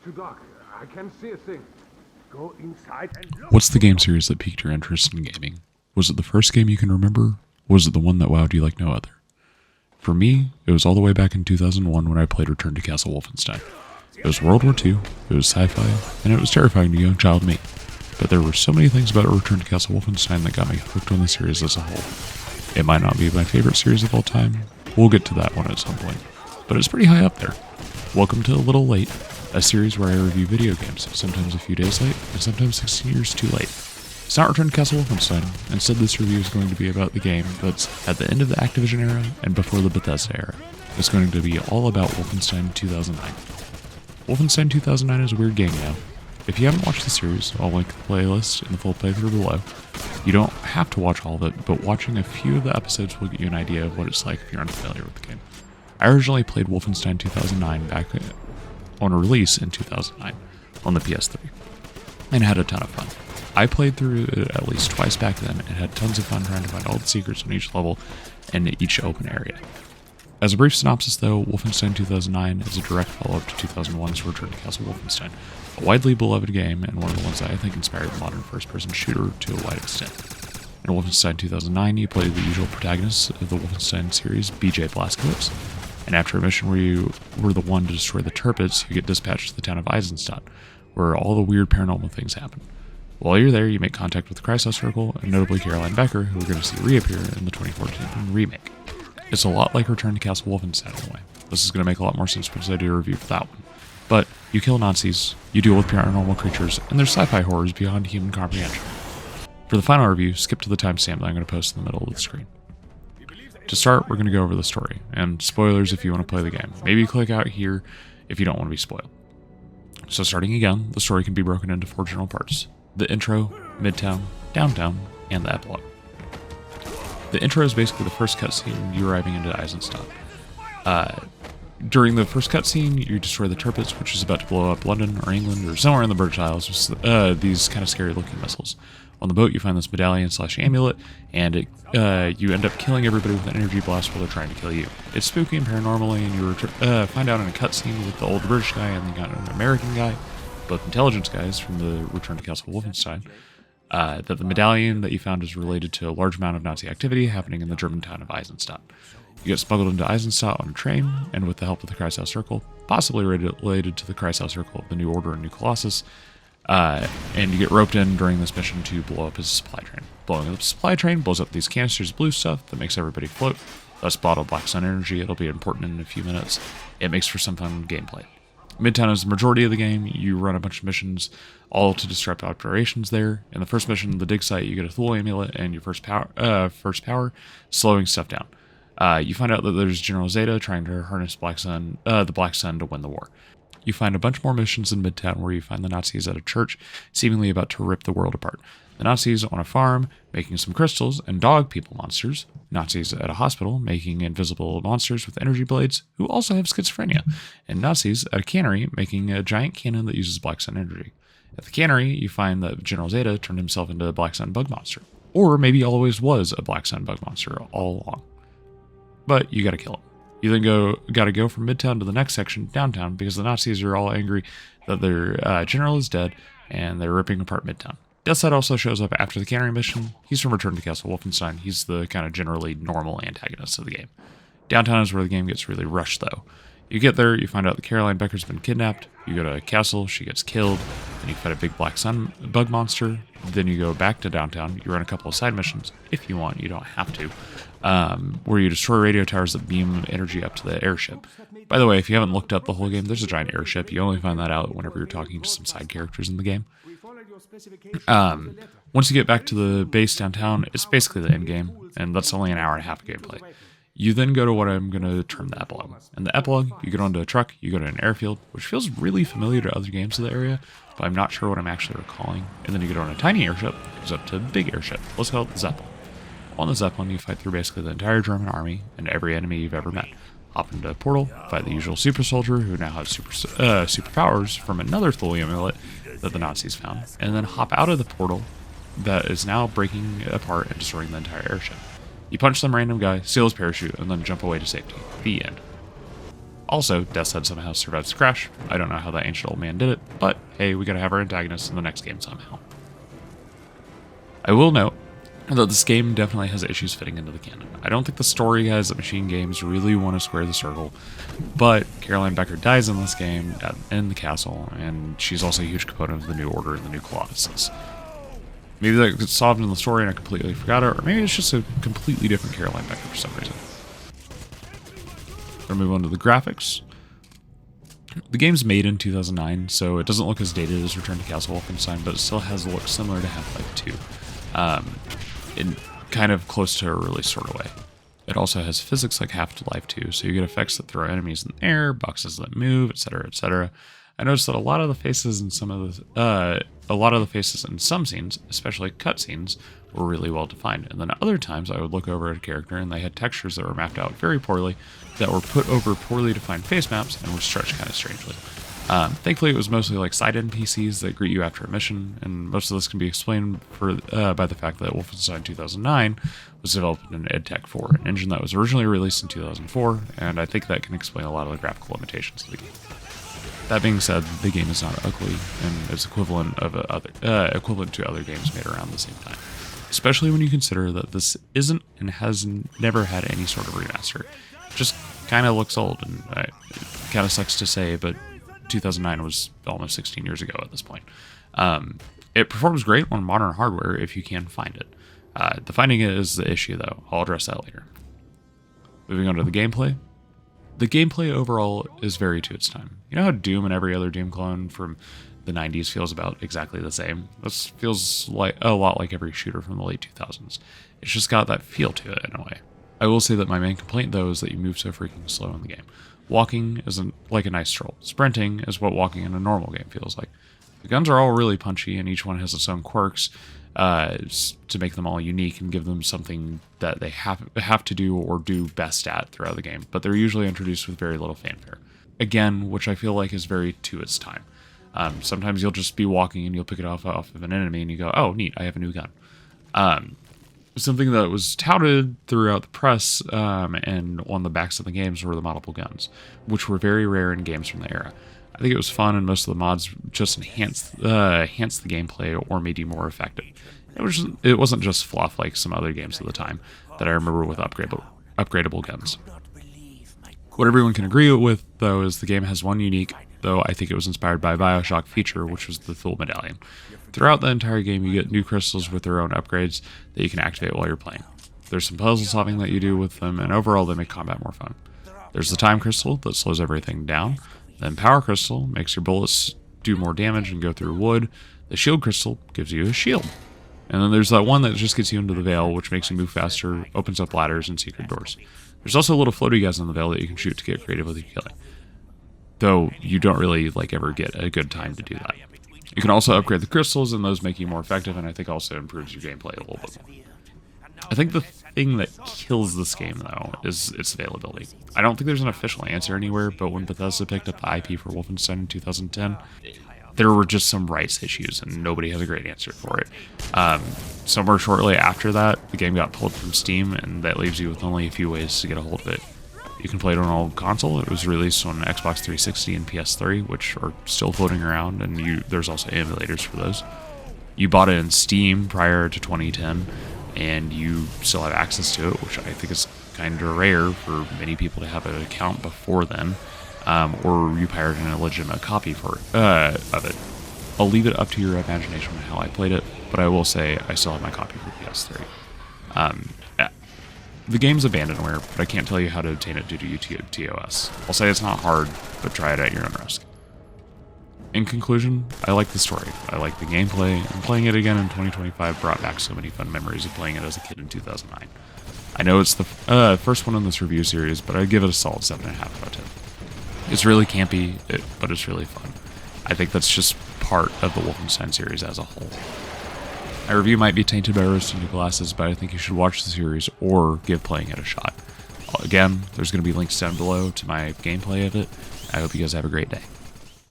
too dark. I can't see a thing. Go inside and look. What's the game series that piqued your interest in gaming? Was it the first game you can remember? Or was it the one that wowed you like no other? For me, it was all the way back in 2001 when I played Return to Castle Wolfenstein. It was World War II, it was sci-fi, and it was terrifying to young child me. But there were so many things about Return to Castle Wolfenstein that got me hooked on the series as a whole. It might not be my favorite series of all time. We'll get to that one at some point. But it's pretty high up there. Welcome to A Little Late, a series where I review video games, sometimes a few days late, and sometimes 16 years too late. It's not Return to Castle Wolfenstein. Instead, this review is going to be about the game that's at the end of the Activision era and before the Bethesda era. It's going to be all about Wolfenstein 2009. Wolfenstein 2009 is a weird game now. If you haven't watched the series, I'll link the playlist in the full playthrough below. You don't have to watch all of it, but watching a few of the episodes will get you an idea of what it's like if you're unfamiliar with the game. I originally played Wolfenstein 2009 back on release in 2009 on the PS3, and had a ton of fun. I played through it at least twice back then and had tons of fun trying to find all the secrets on each level and each open area. As a brief synopsis though, Wolfenstein 2009 is a direct follow-up to 2001's Return to Castle Wolfenstein, a widely beloved game and one of the ones that I think inspired the modern first-person shooter to a wide extent. In Wolfenstein 2009, you play the usual protagonists of the Wolfenstein series, BJ Blazkowicz, and after a mission where you were the one to destroy the Tirpitz, you get dispatched to the town of Eisenstadt, where all the weird paranormal things happen. While you're there, you make contact with the Kreisau Circle, and notably Caroline Becker, who we're going to see reappear in the 2014 remake. It's a lot like Return to Castle Wolfenstein in a way. This is going to make a lot more sense once I do a review for that one. But you kill Nazis, you deal with paranormal creatures, and there's sci-fi horrors beyond human comprehension. For the final review, skip to the timestamp that I'm going to post in the middle of the screen. To start, we're going to go over the story, and spoilers if you want to play the game. Maybe click out here if you don't want to be spoiled. So starting again, the story can be broken into 4 general parts: the intro, midtown, downtown, and the epilogue. The intro is basically the first cutscene you arriving into Eisenstadt. During the first cutscene, you destroy the Tirpitz, which is about to blow up London or England or somewhere in the British Isles with these kind of scary looking missiles. On the boat, you find this medallion/amulet, and you end up killing everybody with an energy blast while they're trying to kill you. It's spooky and paranormally, and you find out in a cutscene with the old British guy and the American guy, both intelligence guys from the Return to Castle Wolfenstein, that the medallion that you found is related to a large amount of Nazi activity happening in the German town of Eisenstadt. You get smuggled into Eisenstadt on a train, and with the help of the Kreisau Circle, possibly related to the Kreisau Circle of the New Order and New Colossus, and you get roped in during this mission to blow up his supply train. Blowing up the supply train blows up these canisters of blue stuff that makes everybody float. That's bottled black sun energy. It'll be important in a few minutes. It makes for some fun gameplay. Midtown is the majority of the game. You run a bunch of missions, all to disrupt operations there. In the first mission, the dig site, you get a Thule amulet and your first power, slowing stuff down. You find out that there's General Zeta trying to harness the Black Sun to win the war. You find a bunch more missions in Midtown where you find the Nazis at a church, seemingly about to rip the world apart. The Nazis on a farm, making some crystals and dog people monsters. Nazis at a hospital, making invisible monsters with energy blades, who also have schizophrenia. And Nazis at a cannery, making a giant cannon that uses Black Sun energy. At the cannery, you find that General Zeta turned himself into a Black Sun bug monster. Or maybe always was a Black Sun bug monster all along. But you gotta kill him. You then gotta go from Midtown to the next section, downtown, because the Nazis are all angry that their general is dead, and they're ripping apart Midtown. Deathside also shows up after the cannery mission. He's from Return to Castle Wolfenstein. He's the kind of generally normal antagonist of the game. Downtown is where the game gets really rushed, though. You get there, you find out that Caroline Becker's been kidnapped, you go to a castle, she gets killed, then you fight a big Black Sun bug monster, then you go back to downtown, you run a couple of side missions, if you want, you don't have to, where you destroy radio towers that beam energy up to the airship. By the way, if you haven't looked up the whole game, there's a giant airship. You only find that out whenever you're talking to some side characters in the game. Once you get back to the base downtown, it's basically the end game, and that's only an hour and a half of gameplay. You then go to what I'm going to term the epilogue. In the epilogue, you get onto a truck, you go to an airfield, which feels really familiar to other games of the area, but I'm not sure what I'm actually recalling. And then you get on a tiny airship, it goes up to a big airship. Let's call it the Zeppelin. On the Zeppelin, you fight through basically the entire German army and every enemy you've ever met. Hop into a portal, fight the usual super soldier who now has superpowers from another Thule amulet that the Nazis found, and then hop out of the portal that is now breaking apart and destroying the entire airship. You punch some random guy, steal his parachute, and then jump away to safety. The end. Also, Death's Head somehow survives the crash. I don't know how that ancient old man did it, but hey, we gotta have our antagonist in the next game somehow. I will note that this game definitely has issues fitting into the canon. I don't think the story guys at Machine Games really want to square the circle, but Caroline Becker dies in this game in the castle, and she's also a huge component of the New Order and the New Colossus. Maybe that gets solved in the story and I completely forgot it, or maybe it's just a completely different Caroline Becker for some reason. We'll move on to the graphics. The game's made in 2009, so it doesn't look as dated as Return to Castle Wolfenstein, but it still has a look similar to Half-Life 2. In kind of close to a release sort of way. It also has physics like Half-Life 2, so you get effects that throw enemies in the air, boxes that move, etc., etc. I noticed that a lot of the faces in some scenes, especially cutscenes, were really well defined. And then other times I would look over at a character and they had textures that were mapped out very poorly, that were put over poorly defined face maps and were stretched kind of strangely. Thankfully, it was mostly like side NPCs that greet you after a mission, and most of this can be explained by the fact that Wolfenstein 2009 was developed in EdTech 4, an engine that was originally released in 2004, and I think that can explain a lot of the graphical limitations of the game. That being said, the game is not ugly, and is equivalent to other games made around the same time. Especially when you consider that this isn't and has never had any sort of remaster. It just kind of looks old, and it kind of sucks to say, but 2009 was almost 16 years ago at this point. It performs great on modern hardware if you can find it. The finding it is the issue, though. I'll address that later. Moving on to the gameplay. The gameplay overall is very to its time. You know how Doom and every other Doom clone from the 90s feels about exactly the same? This feels like a lot like every shooter from the late 2000s. It's just got that feel to it in a way. I will say that my main complaint, though, is that you move so freaking slow in the game. Walking isn't like a nice stroll. Sprinting is what walking in a normal game feels like. The guns are all really punchy, and each one has its own quirks to make them all unique and give them something that they have to do or do best at throughout the game, but they're usually introduced with very little fanfare. Again, which I feel like is very to its time. Sometimes you'll just be walking and you'll pick it off of an enemy and you go, oh, neat, I have a new gun. Something that was touted throughout the press and on the backs of the games were the moddable guns, which were very rare in games from the era. I think it was fun, and most of the mods just enhanced the gameplay or made you more effective. It wasn't just fluff like some other games at the time that I remember with upgradable guns. What everyone can agree with, though, is the game has one unique, though I think it was inspired by BioShock feature, which was the Thule Medallion. Throughout the entire game, you get new crystals with their own upgrades that you can activate while you're playing. There's some puzzle solving that you do with them, and overall they make combat more fun. There's the time crystal that slows everything down. Then power crystal makes your bullets do more damage and go through wood. The shield crystal gives you a shield. And then there's that one that just gets you into the Veil, which makes you move faster, opens up ladders and secret doors. There's also little floaty guys in the Veil that you can shoot to get creative with your killing. Though you don't really ever get a good time to do that. You can also upgrade the crystals, and those make you more effective, and I think also improves your gameplay a little bit more. I think the thing that kills this game, though, is its availability. I don't think there's an official answer anywhere, but when Bethesda picked up the IP for Wolfenstein in 2010, there were just some rights issues, and nobody has a great answer for it. Somewhere shortly after that, the game got pulled from Steam, and that leaves you with only a few ways to get a hold of it. You can play it on an old console. It was released on Xbox 360 and PS3, which are still floating around, and there's also emulators for those. You bought it in Steam prior to 2010, and you still have access to it, which I think is kind of rare for many people to have an account before then, or you pirated an illegitimate copy of it. I'll leave it up to your imagination on how I played it, but I will say I still have my copy for PS3. The game's abandonware, but I can't tell you how to obtain it due to TOS. I'll say it's not hard, but try it at your own risk. In conclusion, I like the story, I like the gameplay, and playing it again in 2025 brought back so many fun memories of playing it as a kid in 2009. I know it's the first one in this review series, but I'd give it a solid 7.5 out of 10. It's really campy, but it's really fun. I think that's just part of the Wolfenstein series as a whole. My review might be tainted by rose-tinted glasses, but I think you should watch the series or give playing it a shot. Again, there's going to be links down below to my gameplay of it. I hope you guys have a great day.